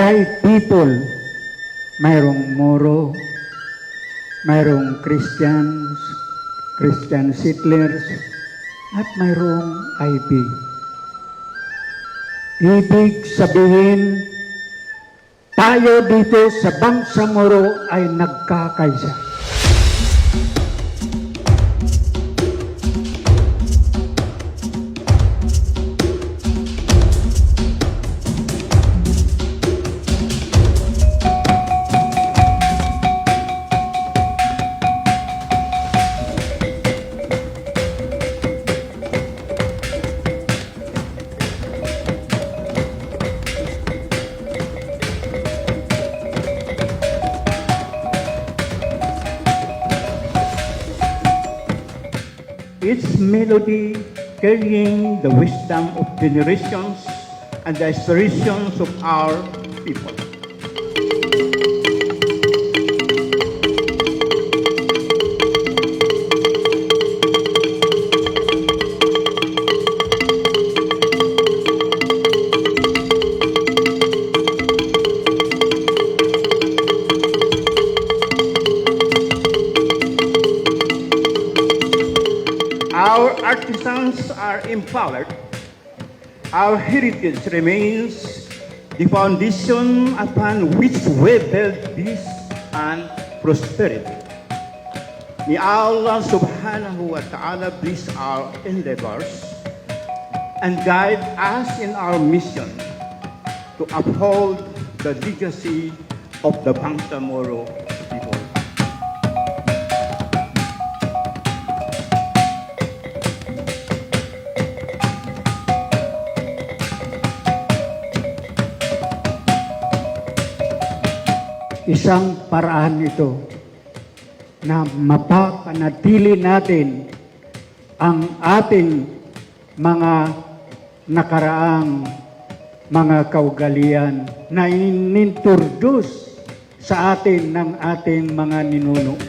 tribe people. Mayroong Moro, mayroong Christian settlers, at mayroong IB. Ibig sabihin, tayo dito sa Bangsamoro ay nagkakaisa. Its melody carrying the wisdom of generations and the aspirations of our people. Our artisans are empowered. Our heritage remains the foundation upon which we build peace and prosperity. May Allah subhanahu wa ta'ala bless our endeavors and guide us in our mission to uphold the legacy of the Bangsamoro people. Isang paraan ito na mapapanatili natin ang ating mga nakaraang mga kaugalian na inintroduce sa atin ng ating mga ninuno.